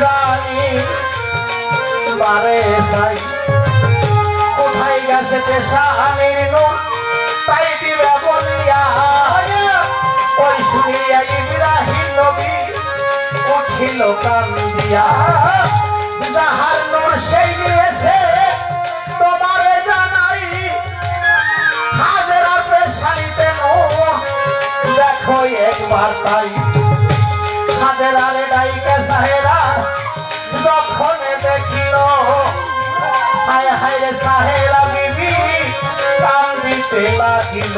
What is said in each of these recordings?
জানি বারে সাই কোথায় গেছে পেশানির নূর তাই দিবে বলিয়া ওই শুনিয়া ইব্রাহিম নবী উঠিল কান্দিয়া যাহার নূর সেই দিয়েছে তোমারে জানাই হাজেরা পেশানিতে নূর দেখো একবার তাই হাজেরার ডাইকে সাহেরা যখন দেখিল হায় হায় রে সাহেরা বিবি কান্দিতে লাগিল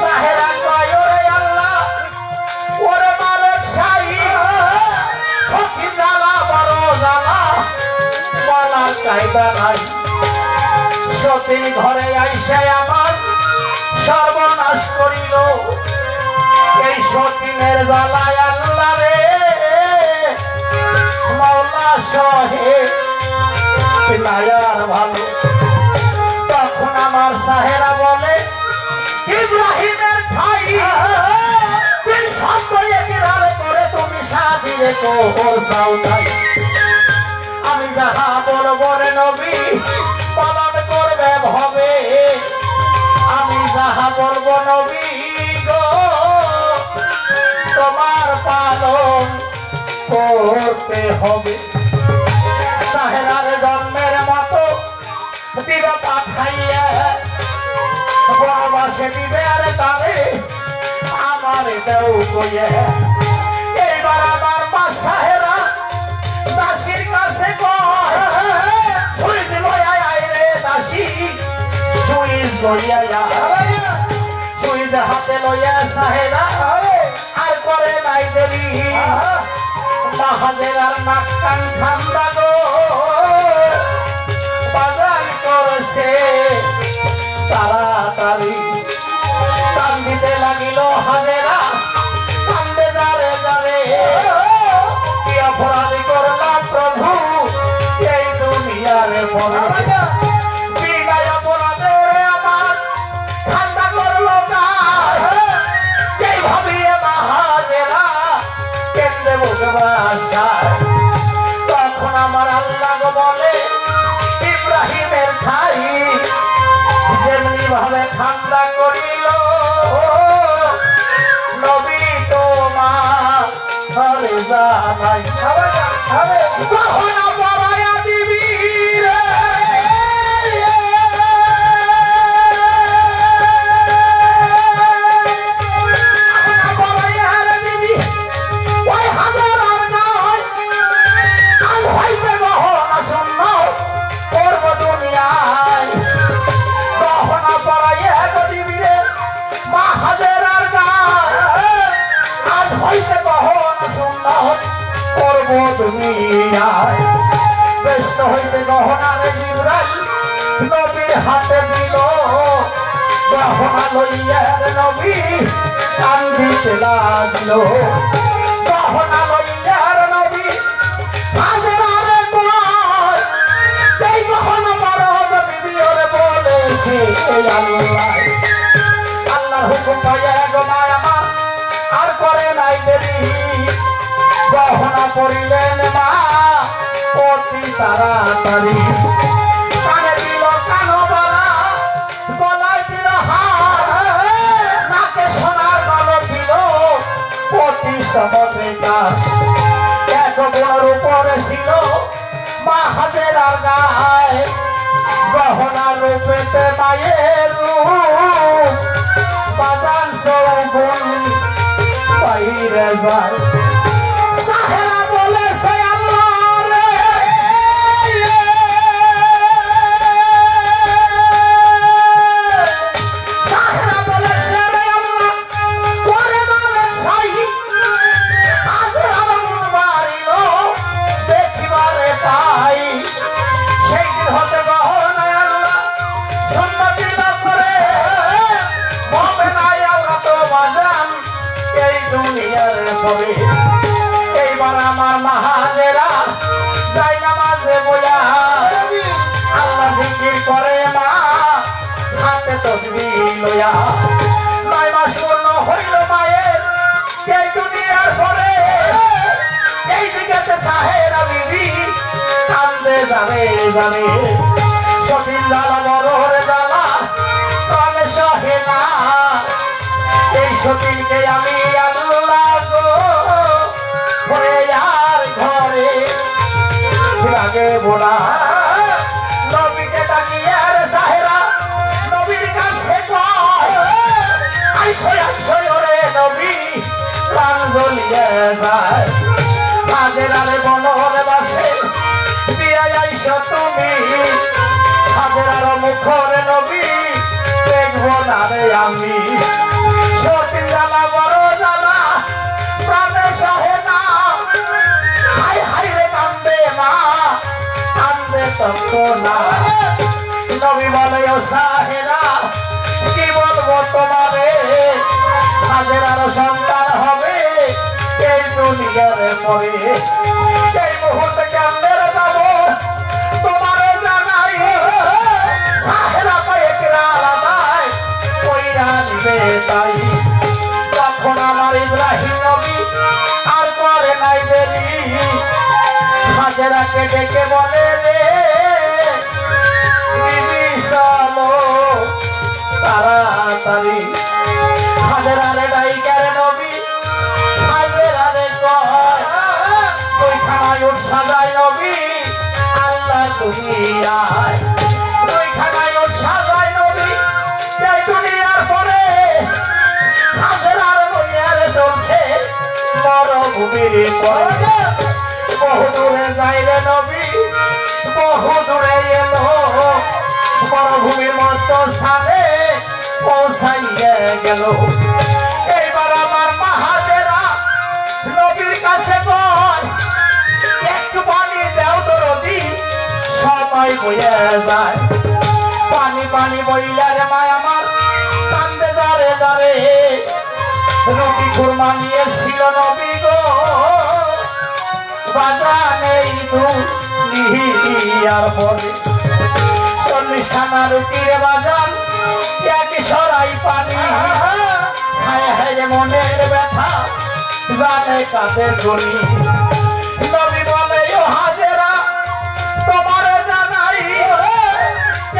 সাহেরা কয় ওরে আল্লাহ ওরে মালিক সাই সখী জ্বালা বড় জ্বালা বলার কায়দা নাই সতীন ঘরে আইসে আমার সর্বনাশ করিল এই সতীনের জ্বালায় আল্লাহ রে মাওলা সহে নায়ার ভালো তখন আমার সাহেরা বলে ইব্রাহিমের ঠাই তিন সঙ্গে কিরারে করে তুমি সাজিয়ে তোর সাউদাই আমি যাহা বলবো রে নবী পালন করবে ভবে আমি যাহা বলবো নবী গো তোমার পালন করতে হবে সাহেরার জন্মের মতো দিল পাঠাইয়া বনবাসে দিবে আর তারে আমার দেও কইয়ে এইবার আমার মা সাহেরা দাসীর কাছে কয় সুইজ লইয়া আই রে দাসী সুইজ লইয়া সুইজ হাতে লইয়া সাহেরা আর করে নাই দেরি মাহাজেরার নাক কান ঠান্ডা গো বাজার করেছে তাড়াতাড়ি টান দিতে লাগিল হাজেরা কান্দে যারে যারে কি অপরাধী করলাম প্রভু এই দুনিয়ারে বড় বিনায় অপরাধে আমার ঠান্ডা করলো গায় এই ভাবিয়ে মাহাজেরা কেন্দ্রে বলতে বাসায় তখন আমার আল্লাহ বলে ইব্রাহিমের ঠাই যেমনি ভাবে ঠান্ডা করিল নবী তোমার ঘরে জানাই গহনা পরায়া দিবি রে ব্যস্ত হইতে গহনারে জিবরাইল নবীর হাতে দিল গহনা লইয়া নবী কান্দিতে লাগিল গহনা লইয়া নবী হাজেরারে কয় এই গহনা বড় বিবি ওরে বলেছে আল্লাহ আল্লাহর হুকুম পাইয়া গো মায় আমার আর করে নাই দেরি গহনা পরিলেন মা অতি তাড়াতাড়ি কানে দিল কানবালা গলায় দিল হার নাকে সোনার গলক দিল অতি সমবেতা এক গুণের উপরে ছিল মা হাজেরার গায়ে গহনা রূপেতে মায়ের রূপ বাজান সৌগুণ বাইরে যায় সাহেরা বলে সে আল্লাহ রে সাহেরা বলে সে আল্লাহ করে মালিক সাই আজ আমার মারিল দেখিবারে পাই সেই দিন হতে গহনা আল্লাহ সম্মতি না করে হবে না আল্লাহ তো বাজান এই দুনিয়ার পরে এইবার আমার মাহাজেরা যাই নামাজে বইয়া আল্লাহ জিকির করে মা হাতে তসবিহ লইয়া 9 মাস পূর্ণ হইল মায়ের এই দুনিয়ার পরে এই দিকে জানে জানে সতীন জ্বালা বড় জ্বালা প্রাণে সহে না এই সতীনকে আমি আল্লাহ গো ঘরে আর ঘরে লাগে বোনা নবীকে ডাকিয়ে আর সাহেরা নবীর কাছে কয় আইসই আইসই ওরে নবী প্রাণ জ্বলিয়ে যায় হাজের আরে বনরে বাসে দিয়া আইসো তুমি হাজের আর মুখরে নবী দেখবো না রে আমি সতীন জ্বালা বড় জ্বালা প্রাণে সহে না হাই হাই রে কান্দে মা কান্দে তো না নবী বলে ও সাহেরা কি বলবো তোমারে হাজের আর সন্তান হবে এই দুনিয়ার পরে এই মুহূর্তে কেমনে যাবো তোমারে জানাই সাহেরা কয়েকরা আলাদায় কইরা নিবে তাই তখন আমার ইব্রাহিম নবী আর করে নাই দেরি হাজেরাকে ডেকে বলে রে বিবি চলো তাড়াতাড়ি হাজেরারে ডাইকার নবী হাজেরারে কয় ওইখানায় উঠ সাজাই নবী আল্লাহ দুনিয়ায় ওইখানায় উঠ সাজাই নবী এই দুনিয়ার পরে হাজেরার লইয়ার চলছে মরভূমির পরে বহু দূরে যাই রে নবী বহু দূরে এলো মরভূমির মধ্যস্থানে পৌঁছাইয়ে গেল এইবার আমার মা হাজেরা নবীর কাছে কয় একটু পানি দাও দরদি সবাই বইয়ে যায় পানি পানি বইলে রে মা আমার কান্দে দাঁড়ে দাঁড়ে রুটি খুরমা নিয়েছিল নবী গো বাজানেই দুনিয়ার পরে 40 খানা রুটির বাজান একই সরাই পানি হায় হায় মনের ব্যথা জানে কাদের গলি নবী বলে ও হাজেরা তোমারে জানাই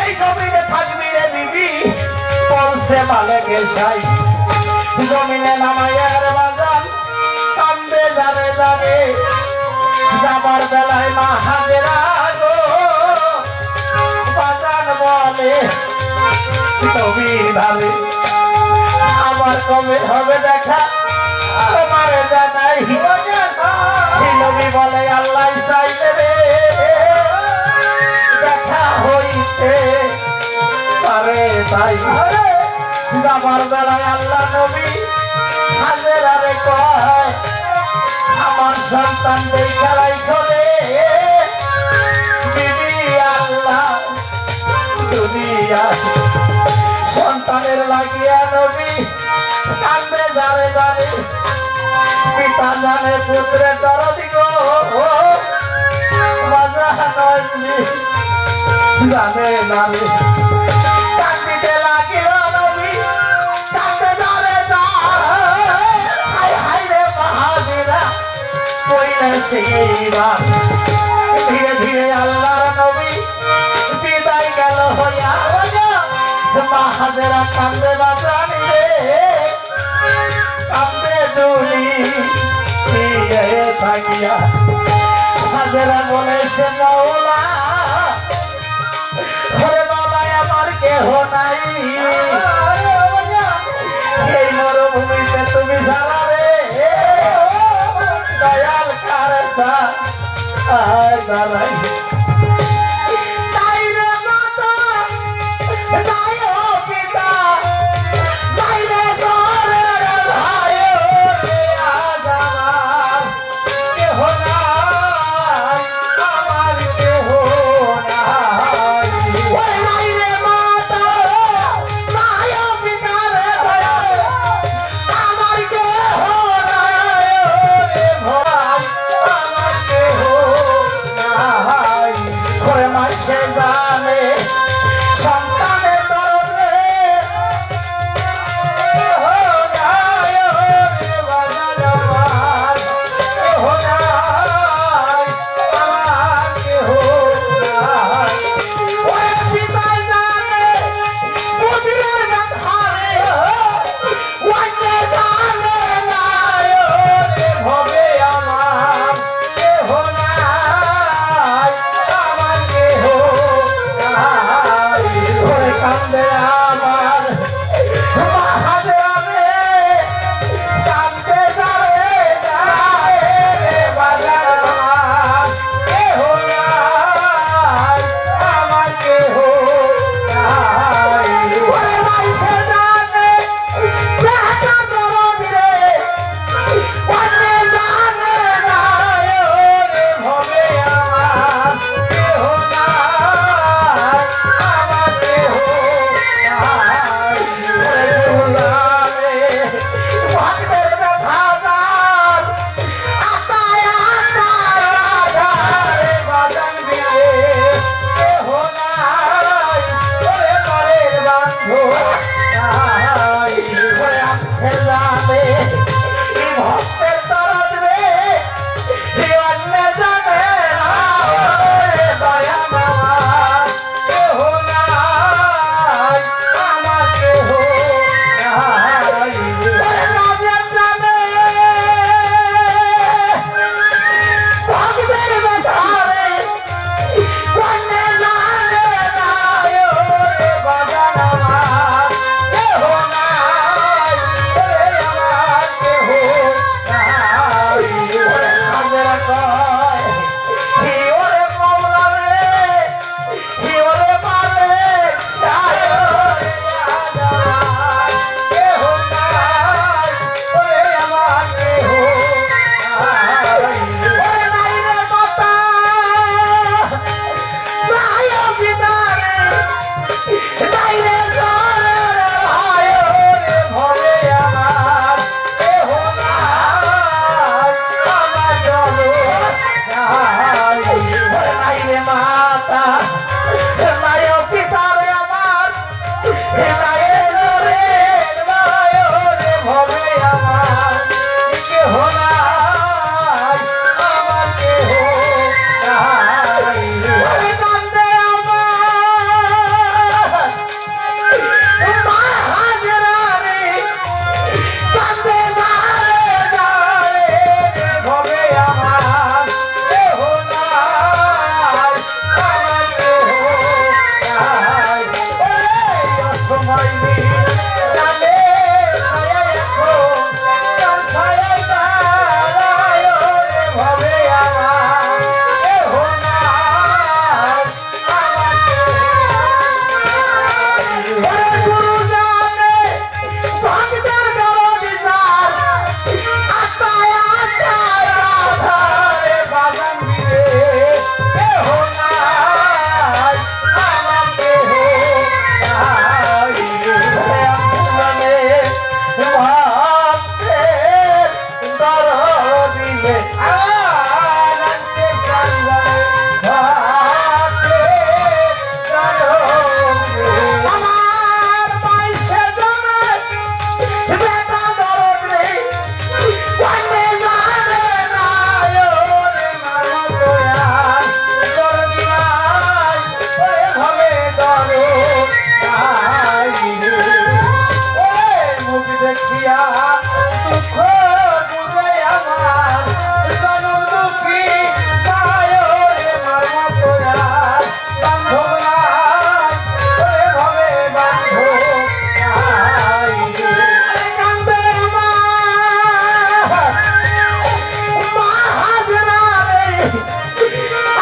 এই জমিনে থাকবি রে বিবি পৌঁছে মালে গেছাই জমিনে নামাইয়ার বাজান কান্দে যাবে যাবে যাবার বেলায় মা হাজেরা গো বাজান বলে নবীর ভাবে আমার কবে হবে দেখা তোমার জানাই নবী বলে আল্লাহ চাইলে রে দেখা হইতে পারে তাই যাবার বেলায় আল্লাহ নবী হাজেরারে কয় আমার সন্তান দেখা রাইখো রে বিবি আল্লাহ দুনিয়া সন্তানের লাগিয়া নবী কান্দে যারে যারে পিতা জানে পুত্রে দরদি গো জানে জানে কান্দিতে লাগিল নবী কান্দে যারে হাই হাই রে বাহাদিরা কইলে সেইবার ধীরে ধীরে আল্লাহর নবী বিদায় গেল হইয়া মা হাজেরা কান্দে বাজানি রে কান্দে দুলি থাকিয়া হাজেরা বলেছে মওলা ওরে বাবা আমার কেহ নাই এই মরুভূমিতে তুমি ছাড়া রে দয়াল কারসা আর দাঁড়াই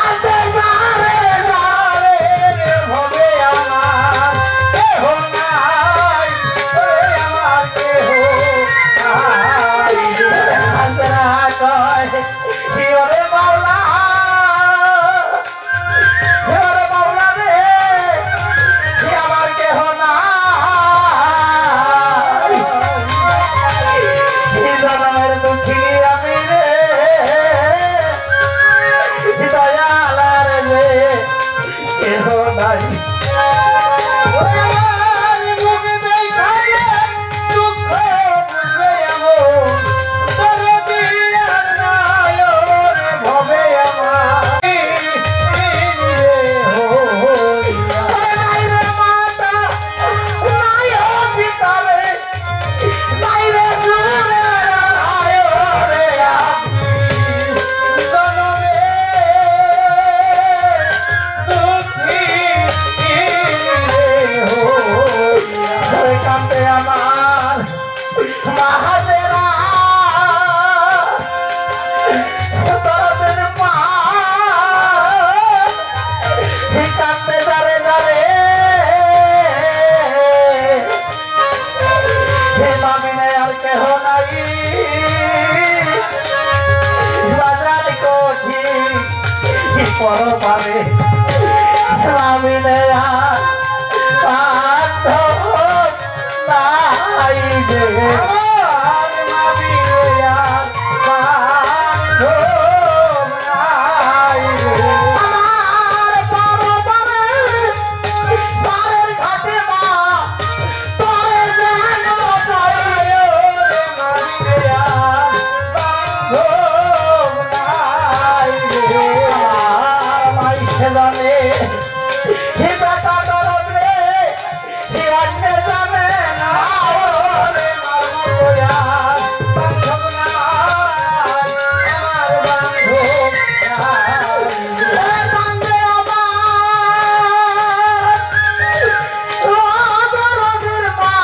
আতে যারে যারে রে ভবে আমার কেহ নাই ওরে আমার কেহ নাই হাজরা কয় কি ওরে মাওলা ওরে মাওলা রে কি আমার কেহ নাই কি জনমের দুঃখী আমি রে দয়াল রে কেহ নাই আমার মাহাজেরা তোদের মা কাঁদতে যারে যারে হে মামিনে আর কেহ নাই বাজার কোঠি পরপারে মামিনে আর নাই রে আমার মামিনে আর নাই রে আমার পরপারে পারের ঘাটে মা তোরে যেন পাই রে মামিনে আর নাই রে আমার মাইসে জানে হে বেটা দরদ রে হে অন্য জানে না রে মারমতো আর বান্ধব নাই আমার বান্ধব নাই কান্দে আমার দরদের মা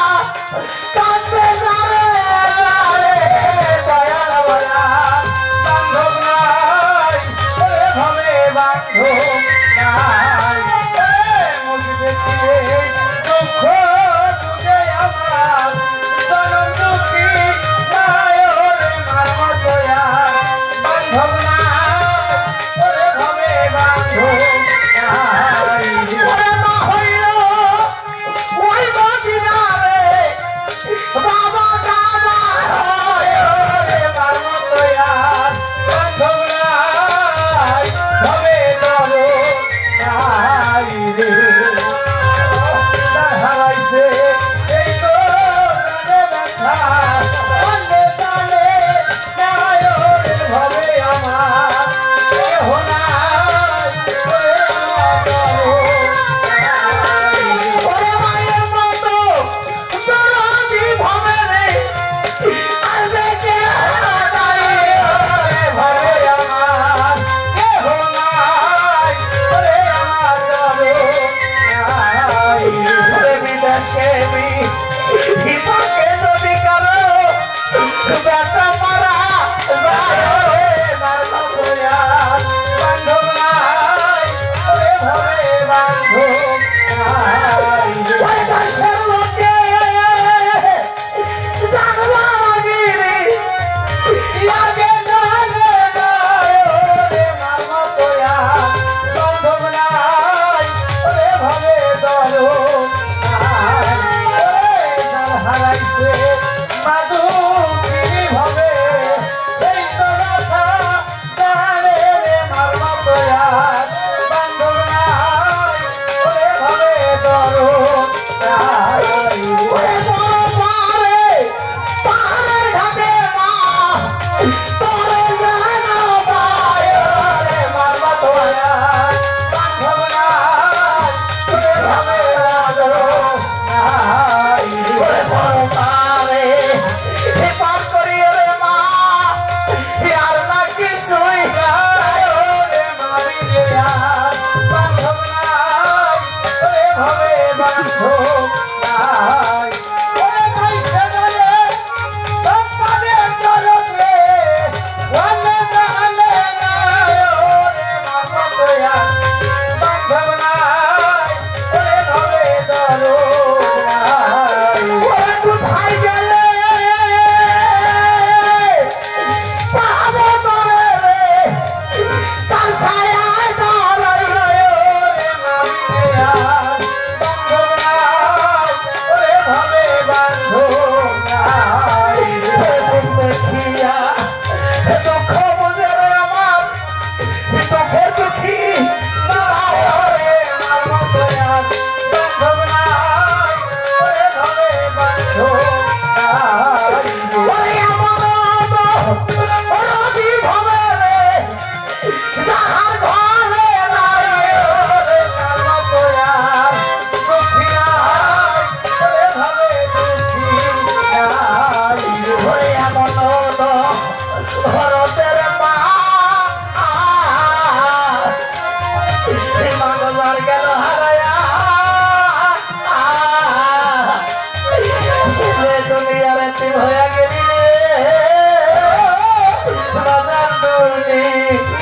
কান্দে যারে যারে দয়াল বলা বান্ধব নাই ওরে ভাবে বান্ধব নাই মুখ দেখিয়ে দুঃখ বুঝে আমার জনম দুঃখী নাই ওরে মারমতো আর বান্ধব নাই ওরে ভাবে বান্ধব নাই ওরে মা হইল ওই মদিনারে বাবা কাবা হয় ওরে মারমতো আর বান্ধব নাই ভাবে দরদ নাই রে হারাইছে সেই তো ব্যথা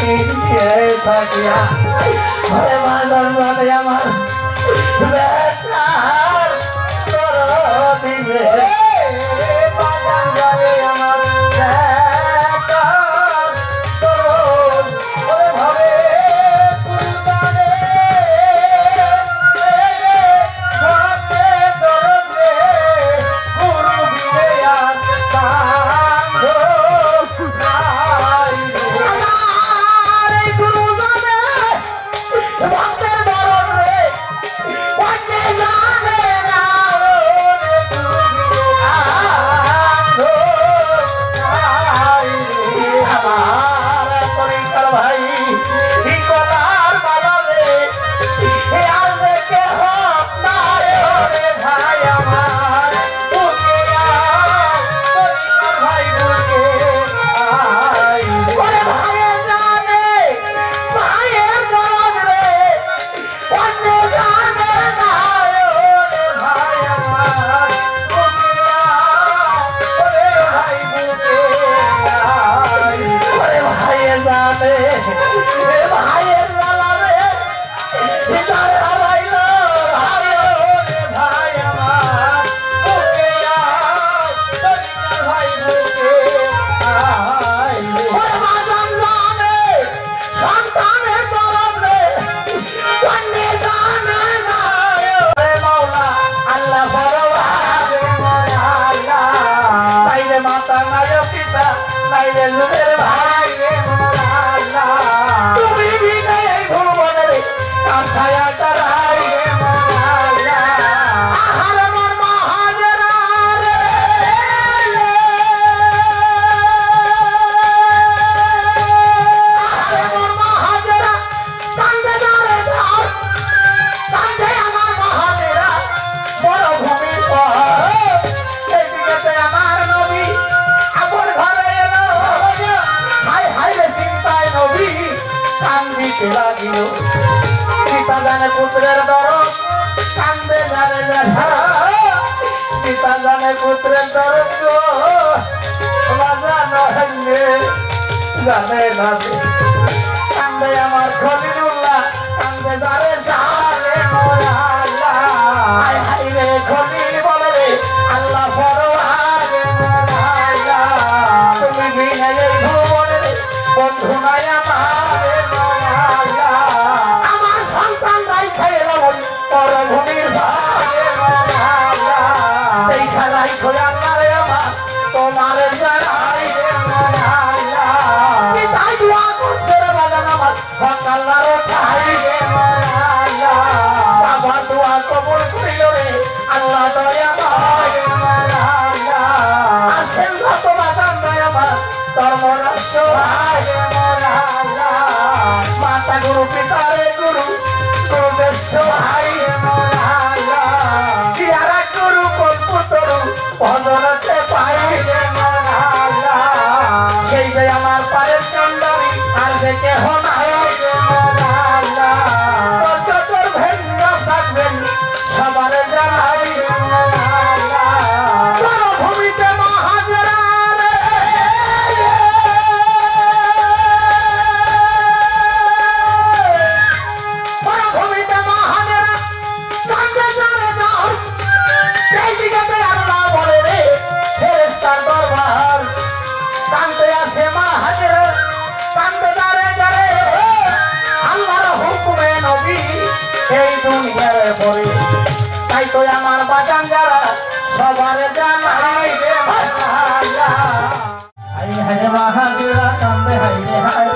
থাকিয়া ঘরে মাঝার জানে আমার বেটার দিবে বাজার যাবে আমার ভাবে পুত্রের দরদ কান্দে জানে পিতা জানে পুত্রের দরদ জানে না কান্দে আমার খলিলুল্লাহ কান্দে জানে জানে হাই রে খলিল বলে রে আল্লাহ ফরওয়ারে তুমি বিনা এই ভুবনে রে বন্ধু নাই আমার সন্তান রাই খেয়ে পরভূমির ভাগে এই খেলাই করে আল্লাহ রে আমার তোমার জানাই তাই দোয়া করছে রে বাজান আমার আল্লাহ রে ঠাই বাবা দোয়া কবুল করিল রে আল্লাহ দয়া আসেন যত বাজান নাই আমার ধর্মরাষ্ট্র মাতা গুরু পিতা রে গুরু গুরুদেষ্ট ভাই কিয়ারা গুরু কল্পতরু ভজনতে পাই সেই যে আমার পায়ের চন্ডারি আর দেখে হনাই তোর ভেঙ্গ থাকবেন সবার জানাই ভূমিতে মহাজরা এই দুনিয়ার পরে তাই তো আমার বাজান যারা সবার জানাই রে হাই হাই বাহাদুরা কান্দে হাই রে হাই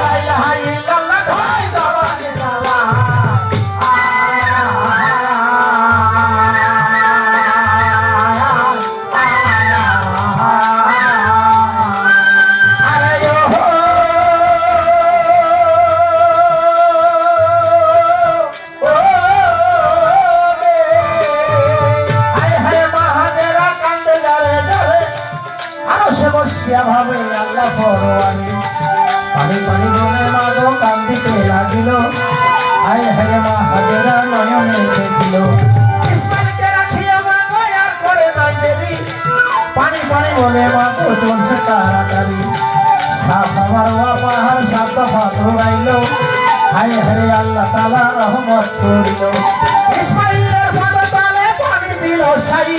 হাই হাই লাল্লা হাই দাওয়ানি দাওয়া ভাবে আল্লাহ পরোয়ানি পানি পানি মনে মাগো কান্দিতে লাগিল আই হে মা হাজরা নয়নে দেখিল ইসমাইলকে রাখিয়া মা গয়ার করে নাই দেবী পানি পানি বলে মাগো চলছে তাড়াতাড়ি সাফা মারওয়া পাহাড় সাত দফা দৌড়াইল হায় হায় আল্লাহ তাআলা রহমত করিল ইসমাইলের পদতলে পানি দিল সাই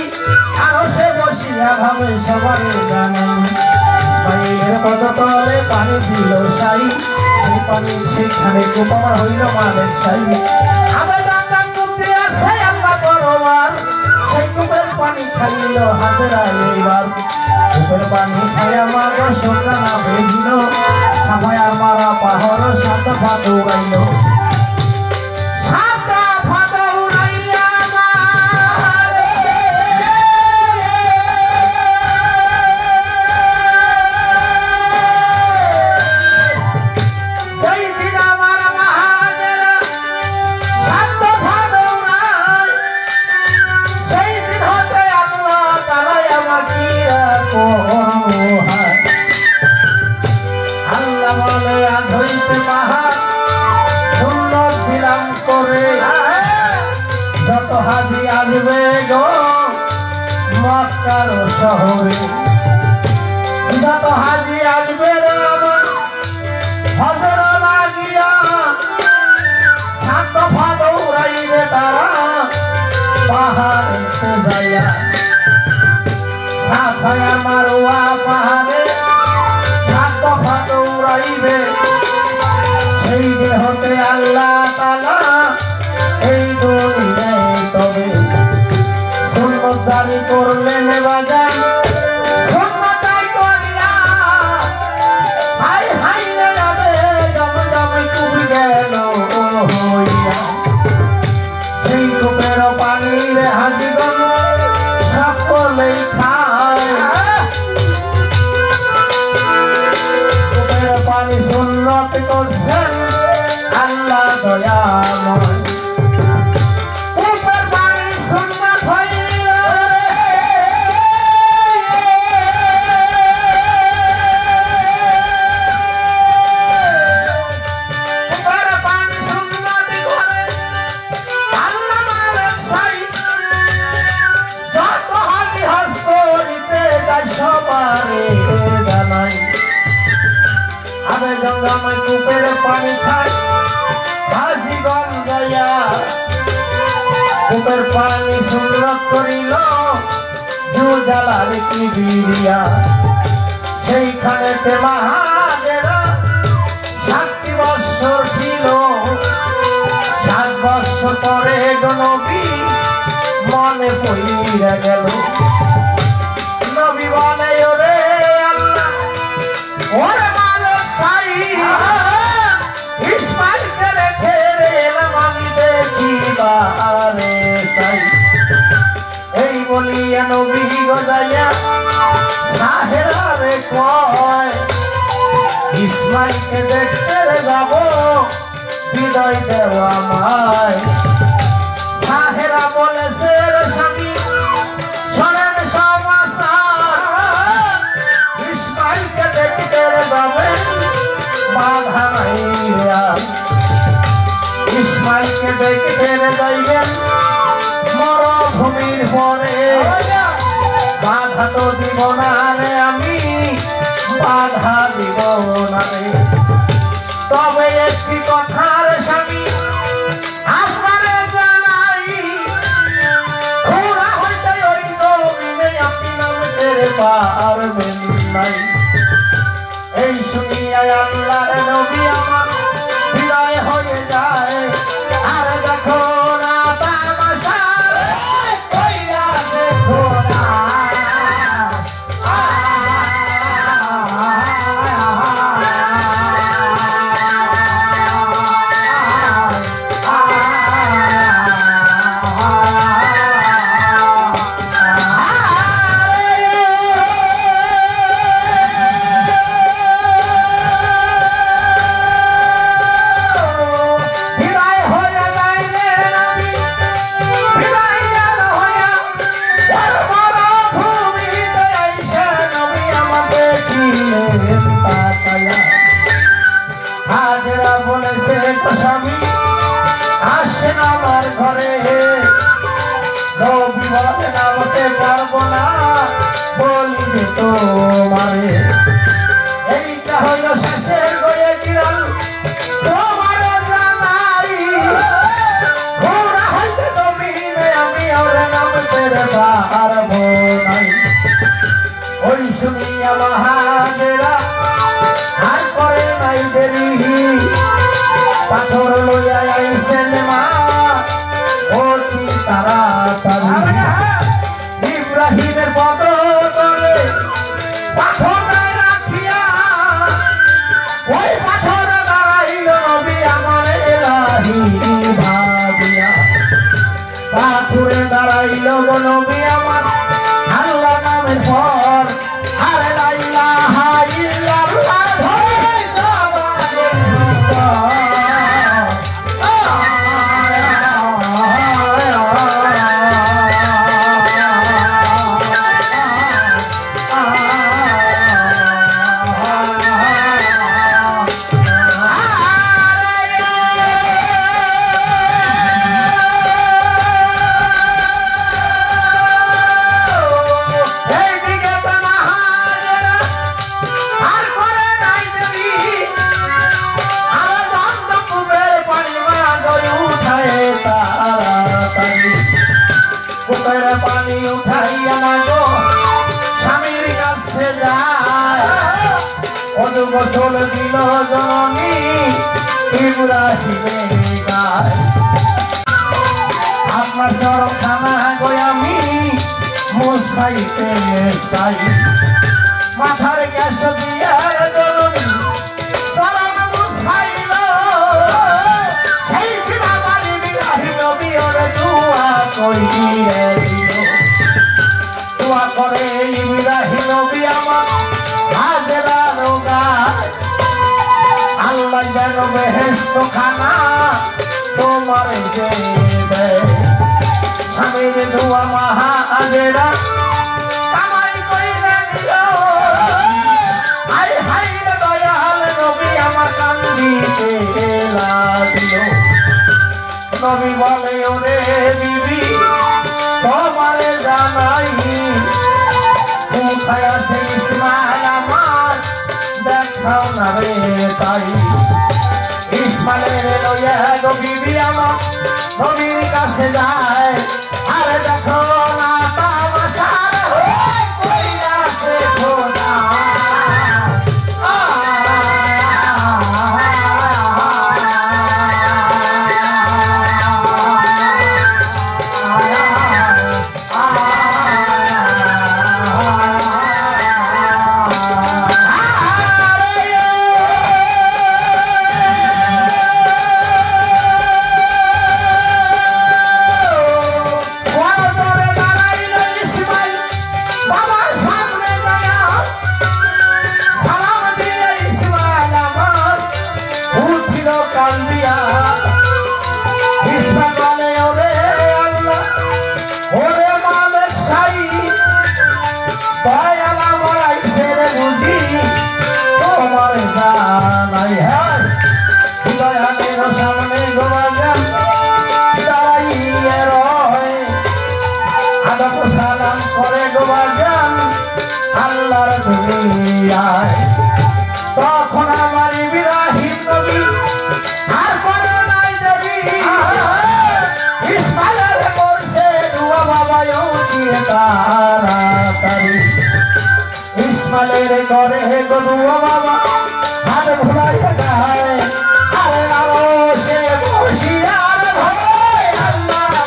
আরশে বসিয়া ভাবে সবারে জানেন ইসমাইলের পদতলে পানি দিল সাই সেই পানি সেখানে কুপার হইল মালিক সাই আবে গঙ্গা কূপ দিয়া আছে আল্লাহ পরওয়ার সেই কূপের পানি খাইল হাজরা এইবার কূপের পানি খাইয়া মাগো সোনা না বেজিল সাফায়ার মারা পাহাড় সাত দফা দৌড়াইল সাত দফা দৌড়াইয়া মারে যেই দিন আমার মহাদেরা সাত দফা দৌড়ায় সেই দিন হতে আল্লাহ তাআলা আমার কি আল্লাহ বলে আজ হইতে পাহাড় সুন্নত বিরাম করে যত হাজি আসবে গো মক্কার শহরে যত হাজি আসবে রে আমার হজর লাগিয়া সাত দফা দৌড়াইবে তারা পাহাড়েতে যাইয়া সাফায়া মারওয়া পাহাড়ে সাত দফা দৌড়াইবে সেই দিন হতে আল্লাহ তাআলা এই দুনিয়ায় তবে সুন্নত জারি করলেন বাজান সুন্নতাই করিয়া হাই হাই রে যাবে জমজমে ডুবে গেল হইয়া সেই কূপের পানির হাজিগণ সকলেই খায় কূপের পানি সুন্নত করছেন আল্লাহ দয়াময় কূপের পানি সুন্নত হইল কূপের পানি সুন্নত করে আল্লাহ মালিক সাই যত হাজি হজ করিতে যায় সবারে জানাই আবে গঙ্গাময় কূপের পানি খায় হাজিগণ যাইয়া কূপের পানি সুন্নত করিল জুজালার কিবিরিয়া সেইখানেতে মহাদেরা 7 বৎসর ছিল 7 বৎসর পরে নবী মনে পড়িয়া গেল নবী বলে ওরে আল্লাহ ওরে মালিক সাই ইসমাইলকে রেখে এলাম আমি দেখিবারে সাই এই বলিয়া নবী গজাইয়া সাহেরারে কয় ইসমাইলকে দেখতে যাব বিদায় দেওয়া মায় সাহেরা বলেছে রে স্বামী শোনেন সমাচার ইসমাইলকে দেখতে যাবেন বাধা নাই ইসমাইলকে দেখতে যাইবেন মরুভূমির পরে বাধা তো দিব না রে আমি বাধা দিব না রে তবে একটি কথার স্বামী আপনারে জানাই ঘোড়া হইতে ওই নবীনে আপনি নামতে পারবেন নাই এই শুনিয়া আল্লাহর নবী আমার হৃদয় হয়ে যায় আর দেখো না তামাশা কইরা দেখো না স্বামী আসেন আমার ঘরে নবী বলে নামতে পারবো না বলিবে তোমারে এই হইল শেষের গয়ে গিরাল তোমার জানাই ঘোড়া হইতে জমিনে আমি ওরে নামতে পারবো নাই ওই শুনিয়া মহাদেরা আর করে নাই দেরি পাথর লইয়া আইছেন মা অতি তাড়াতাড়ি ইব্রাহিমের পদতলে পাথর রাখিয়া ওই পাথর দাঁড়াইল নবী আমার এলাহি ভাবিয়া পাথরে দাঁড়াইল নবী আমার আল্লাহ নামের পর আরে লা ইলাহা ইল্লাল্লাহ ধরে জবানের ভিতর পানি উঠাইয়া না গো স্বামীর কাছে যায় অনুগোসল দিল জননী ইব্রাহিমের গায় আপনার চরখানা গোয়ামি মোসাইতে চাই মাথার গ্যাস দিয়া জননী চরণ মুসাইল সেই বিনা পানি বিরাহিল বিয়রে দুয়া কইরে দোয়া করে ইব্রাহিম নবী আমার হাজেরা রোগায় আল্লাহ যেন বেহেশত খানা তোমার দেবে স্বামীর দোয়া মহা হাজেরা কামাই কইরে দিল হাই হাই রে দয়াল নবী আমার কান্দিতে লাগিল নবী বলে ওরে বিবি তোমারে জানাই কোথায় আছে ইসমাইল আমার দেখাও না রে তাই ইসমাইলের লইয়া গো বিবি আমার নবীর কাছে যায় আরে দেখো না তামাশার কইরাছে খোদা সামনে গোবাজান দাঁড়াইয়ে রয় আদব সালাম করে গোবাজান আল্লাহর দুনিয়ায় তখন আমার ইব্রাহিম নবী আর করে নাই দেবী ইসমাইলের করছে দুয়া বাবা দিয়ে তাড়াতাড়ি ইসমাইলের করে গো দুয়া বাবা হাত ভুলাইয়া গায় আরে আরো সে বসিয়ার ভয় আল্লাহ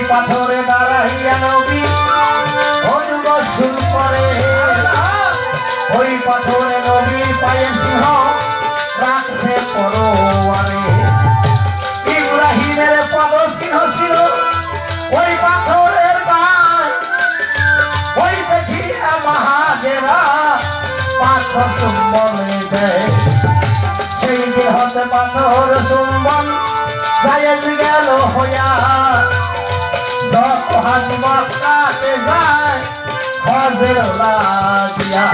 পাথরে দাঁড়াইয়া নবী অনুবসুর পরে ওই পাথরে নবী পায়ে সিংহ রাখছে পরোয়ারে ইব্রাহিমের পদ চিহ্ন ছিল ওই পাথরের গায়ে ভাইরা পাথর চুম্বনে দেয় সেই দেহতে পাথর চুম্বন জায়েজ গেল হইয়া যত হাত মক্কাতে যায় হজের লাগিয়া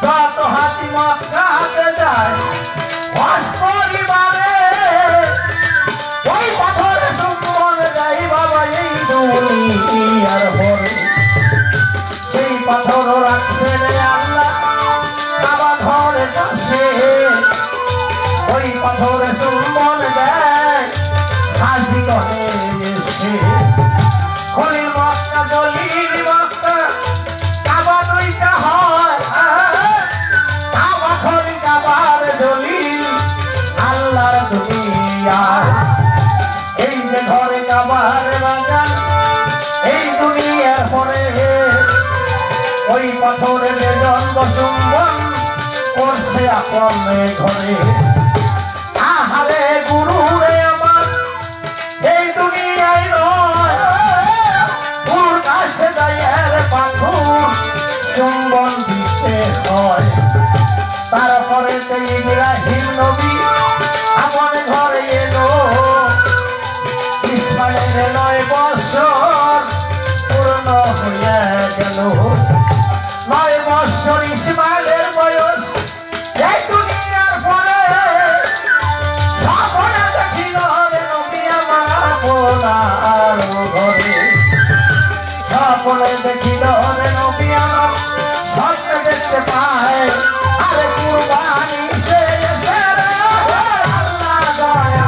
যত হাতি মক্কাতে যায় হজ পরিবারে ওই পাথর চুম্বন দেয় বাবা এই দুনিয়ার ভরে সেই পাথর রাখছে রে আল্লাহ কাবা ঘরের কাছে ওই পাথরে চুম্বন দেয় হাজি করে এসে খলিল মক্কা দলিল মক্কা কাবা দুইটা হয় কাবা খলি কাবার দলিল আল্লাহর দুনিয়ায় এই যে ঘরে কাবার বাগান এই দুনিয়ার পরে ওই পাথরের জন্ম চুম্বন করছে আপন ঘরে আহারে গুরু রে আমার এই দুনিয়ায় নয় গুরুর কাছে দায়ের পাথর চুম্বন দিতে হয় তারপরে তো ইব্রাহিম নবী আপন ঘরে এলো ইসমাইলের 9 বছর পূর্ণ হয়ে গেল 9 বছর ইসমাইলের বয়স এই দুনিয়ার পরে সকলে দেখিল নবী আমার আপনার ঘরে সকলে দেখিল নবী আমার স্বপ্ন দেখতে পায় আরে কুরবানি সে আল্লাহ দয়া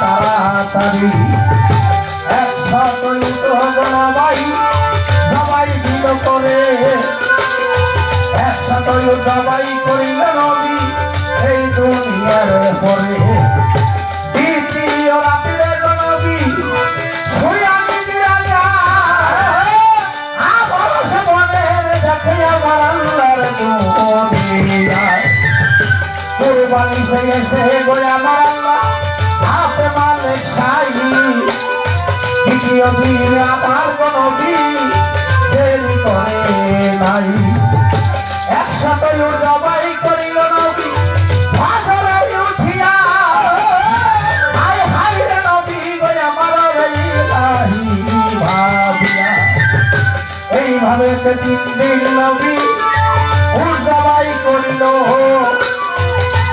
তাড়াতাড়ি 100 জবাই জবাই দিল করে 100 জবাই করিল নবী এই দুনিয়ার পরে দ্বিতীয় রাত্রে নবী শুয়া নিদিয়া যায় আবার সে মনের দেখে আমার আল্লাহর দুনিয়ায় কুরবানি সে গেছে গো আমার আল্লাহ আপে মালিক শাহী দ্বিতীয় দিন আমার কোনো দেরি করে নাই 100 জবাই করিল নবী পাথরে উঠিয়া হায় হায় রে নবী গো আমার ইলাহি ভাবিয়া এইভাবে 3 দিন নবী জবাই করিল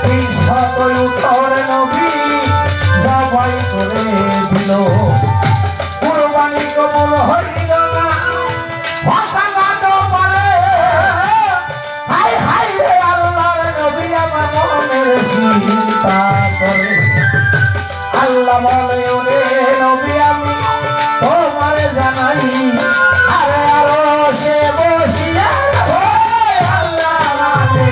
300 উঠরে নবী জবাই করে দিল কুরবানি কবুল হইল না ভাষা তো পারে হায় হায় রে আল্লাহর নবী আমার মনের চিন্তা করে আল্লাহ বলে ওরে নবী আমি তোমার জানাই আরে আরো সে বসিয়া আল্লাহ রাজে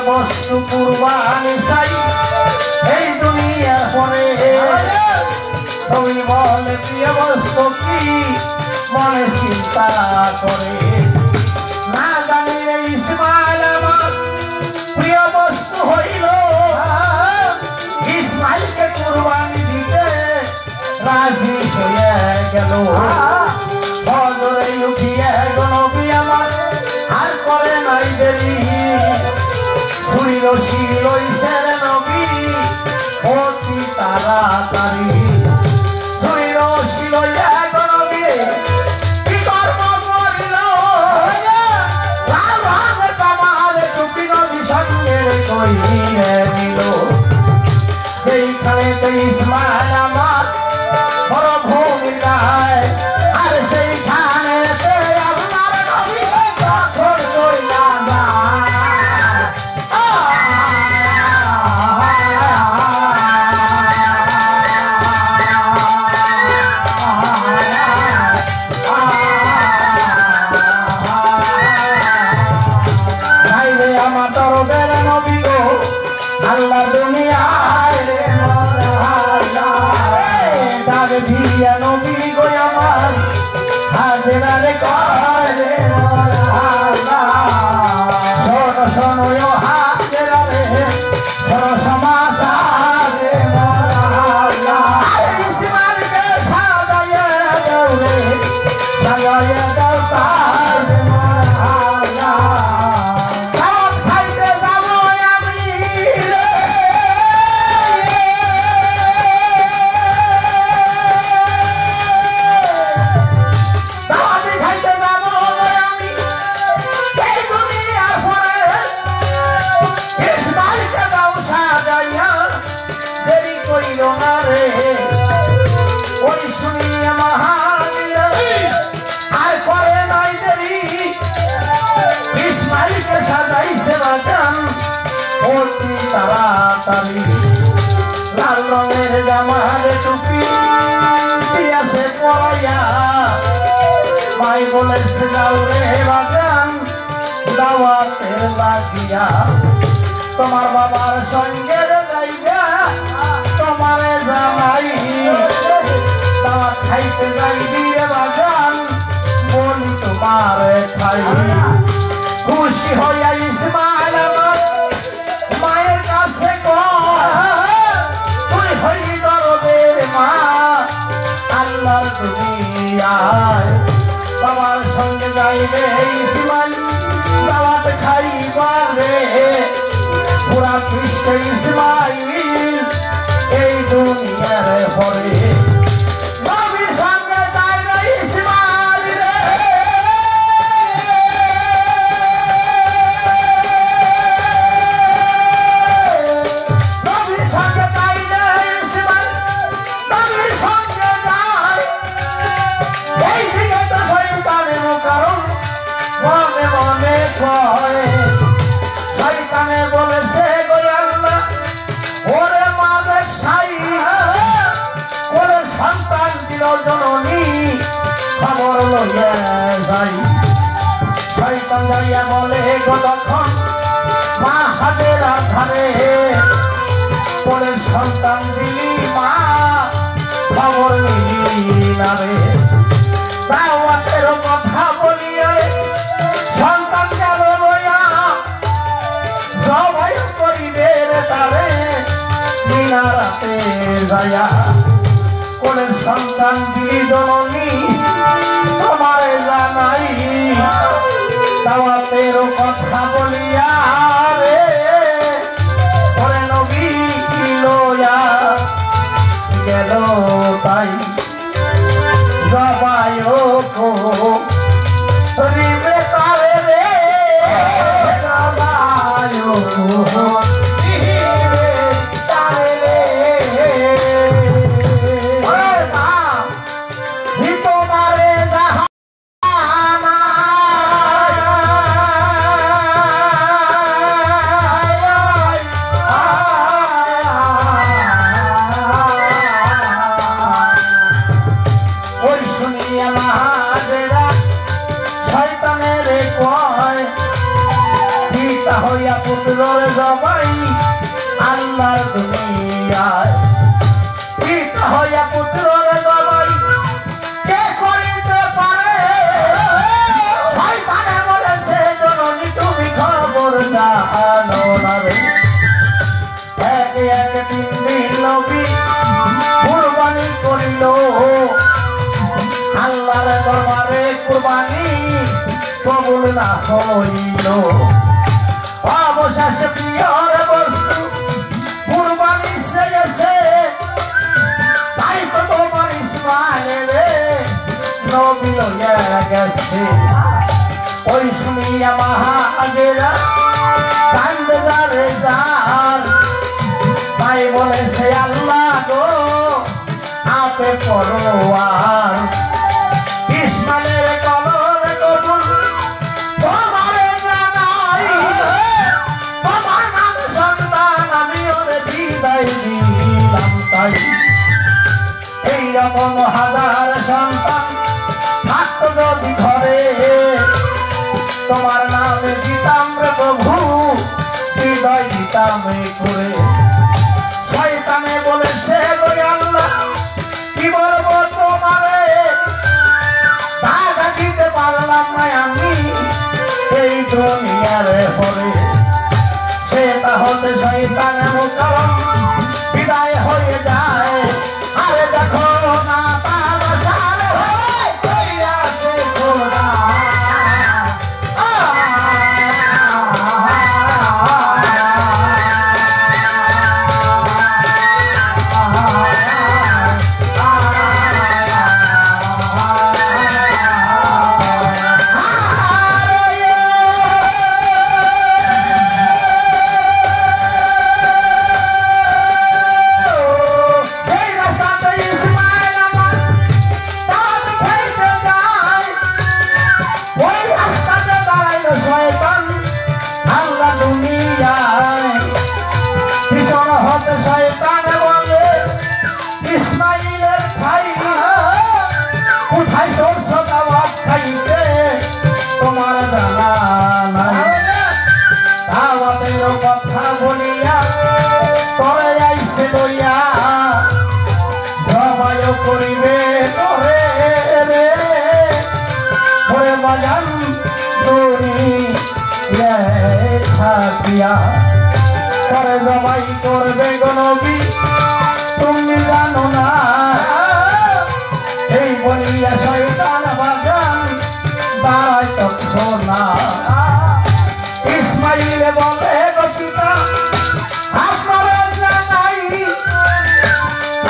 বস্তু কুরবানি চাই এই দুনিয়া পরে তুমি বলে প্রিয় বস্তু কি মনে চিন্তা করে না জানি ইসমাইল আমার প্রিয় বস্তু হইল ইসমাইলকে কুরবানি দিতে রাজি রাজি হয়ে গেল ফজরে উঠিয়ে নবী আমার আর করে নাই দেরি ছুরি রশি লইছেন নবী অতি তাড়াতাড়ি ছুরি রশি লইয়া নবী কি কর্ম করিল লাল রঙ কামাল টুপি নবী সঙ্গে কইয়ে দিল যেইখানে ইসমাইল আমার বড় ভূমিকায় আর সেইখানে আপনার নবী কখন চইলা যায় তাইলে আমার দরবের নবী গো আল্লাহ দুনিয়ায় রে ডাক দিয়া নবী গো আমার হাজরা রে করে শোনো শোনো হাজরা রে শোনো সমাসা রে ইসমাইলকে সাজাইয়া দাও রে সাজাইয়া দাও তার তাড়াতাড়ি লাল রঙের জামার টুপি দিয়াছে পরাইয়া মাই বলেছে যাও রে বাগান দাওয়াতের লাগিয়া তোমার বাবার সঙ্গে যাইবা তোমারে জানাই দাওয়াত খাইতে যাইবি রে বাগান বলি তোমারে খাই খুশি হইয়া ইসমাইল আমার মায়ের কাছে তুই হইলি দরদের মা আল্লাহর দুনিয়ায় বাবার সঙ্গে যাইবে ইসমাইল দাওয়াত খাইবার রে পুরা কৃষ্ণ ইসমাইল এই দুনিয়ার পরে নবীর সঙ্গে যাইবে ইসমাইল রে শয়তানে বলেছে গো আল্লাহ ওরে মা দেখ সাই ওরে সন্তান দিল জননী খবর লইয়া যাই শয়তান যাইয়া বলে গো তখন মা হাতের ধারে ওরে সন্তান দিলি মা খবর নিলি না রে দাওয়াতের কথা বলিয়া সন্তান গেল বইয়া সবাই করিবে তারে মিনারাতে যাইয়া কোলের সন্তান দিলি জননী তোমারে জানাই দাওয়াতের কথা বলিয়া রে ওরে নবী লইয়া গেল তাই জবাই কো রিবে তারে রে জবাই কো রিবে তারে রে ওরে মা হি তোমারে জাহানা ওই শুনিয়া মাহাজেরা শয়তানের কয় পিতা হইয়া পুত্রর জবাই আল্লাহর দুনিয়ায় পিতা হইয়া পুত্রর জবাই কে করিতে পারে শয়তানে বলেছে জননী তুমি খবর জানো না রে এক এক দিন নবী কুরবানি করিল আল্লাহর দরবারে কুরবানি কবুল না হইল অবশেষে প্রিয়র বস্তু কুরবানি গেছে তাই তো তোমার ইসমাইলে নবী লইয়া গেছে ওই শুনিয়া মাহাজেরা কান্দে যার তাই বলেছে আল্লাহ গো আপে পরোয়ার ইসমাইলের কবর কবুল তোমারে জানাই তোমার নাম সন্তান আমি ওরে বিদায় দিলাম তাই এইরকম হাজার সন্তান থাকতো যদি ঘরে তোমার নামে দিতাম রে প্রভু হৃদয় দিতাম করে শয়তানে বলেছে গো আল্লাহ কি বলবো তোমারে টাকা দিতে পারলাম না আমি এই দুনিয়ার পরে সে তাহলে শয়তানে মুকাররম বিদায় হয়ে যায় আরে দেখো না তার সারে হয়ে আছে খোদা কথা বলিয়া তোরে আইসে লইয়া সবাই করিবে তোরে রে ওরে বাজান দুনিয়া থাকিয়া তোরে সবাই করবে গো নবী তুমি জানো না এই বলিয়া শয়তান বাজান দাঁড়ায় তখন না ইসমাইলে বলে গো পিতা আপনারা জানাই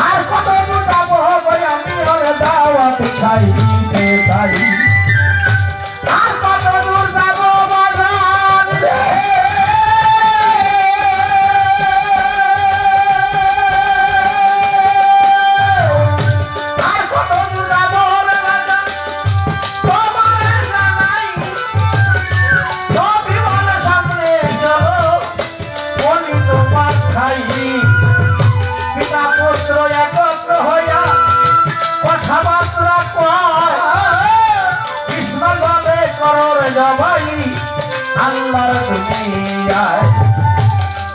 আর কত যাব আমি ওরে দাওয়াত খাইতে চাই আর কত দূর যাব বাজান রে আর কত দূর যাব রে বাজান তোমারে জানাই পিতা পুত্র একত্র হইয়া কথাবার্তা কয় ইসমাইল বলে করর জবাই আল্লাহর দুনিয়ায়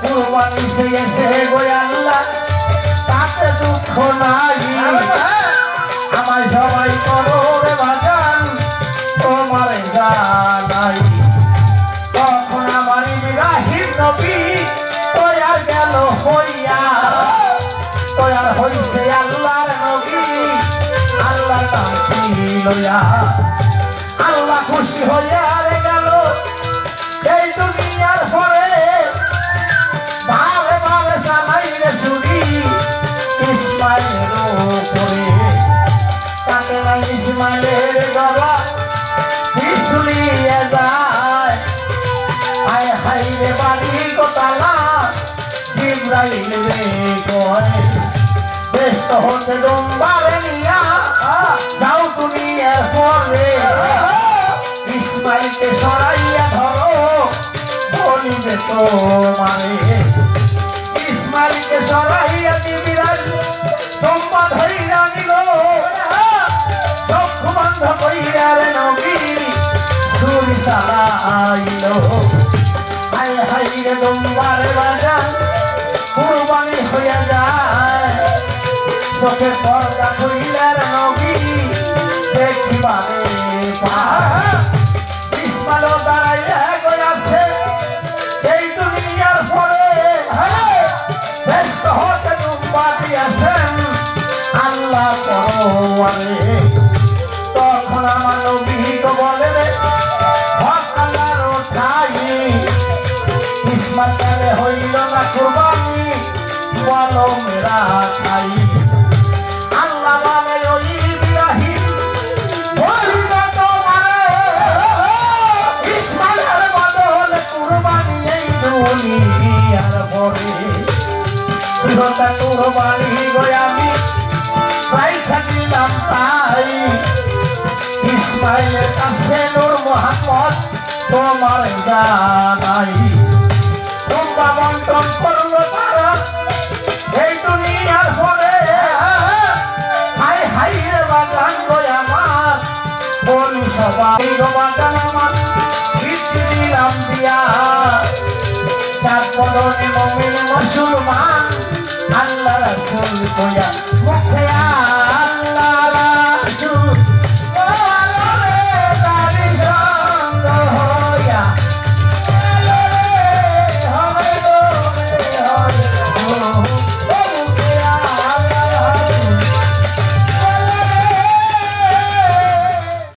কুরবানি দিয়েছে গো আল্লাহ তাতে দুঃখ নাই আমায় সবাই করর বাজান তোমার জানাই তখন আমার ইব্রাহিম নবী তৈয়ার গেল হইয়া তৈয়ার হইছে আল্লাহর নবী আল্লাহ তাকে লইয়া আল্লাহ খুশি হইয়া গেল এই দুনিয়ার পরে ভাবে ভাবে সামাই রে শুনি ইসমাইলের উপরে তাকে না ইসমাইলের গলা পিছলিয়ে যায় হায় হায় রে বাড়ি গোতালা জিব্রাইল রে কয় ব্যস্ত হতে দমবারে নিয়া যাও তুমি এরপরে ইসমাইলকে সরাইয়া ধরো বলিবে তোমারে ইসমাইলকে সরাইয়া জিব্রাইল দম্বা ধইরা নিল চক্ষু বন্ধ কইরা রে নবী ছুরি চালাইল হায় হায় রে দমবারে বাজান কুরবানি হইয়া যায় চোখের পর্দা খুইলার নবী দেখিবারে পায় ইসমাইল দাঁড়াইয়া গয়াছে এই দুনিয়ার পরে ব্যস্ত হতে দুম্বা দিয়াছেন আল্লাহ পরওয়ারে আমার নবী তো বলে রে হক আল্লাহর ঠাই ইসমাইল হইল না কুরবানি বলো মেরা খাই আল্লাহ বলে ওই ইব্রাহিম হইল তোমারে ইসমাইলের বদল কুরবানি এই দুনিয়ার পরে বৃহৎ কুরবানি গো আমি রাইখা দিলাম তাই ইসমাইলের কাছে নূর মুহাম্মদ তোমার জানাই তোমরা বন্টন করলো তারা এই দুনিয়ার পরে হাই হাই রে বাগান গো আমার বলি সবাই গো বাগান আমার ভিত্তি দিলাম দিয়া সাত বদনে মুমিন মুসলমান আল্লাহ রাসূল কইয়া মুখে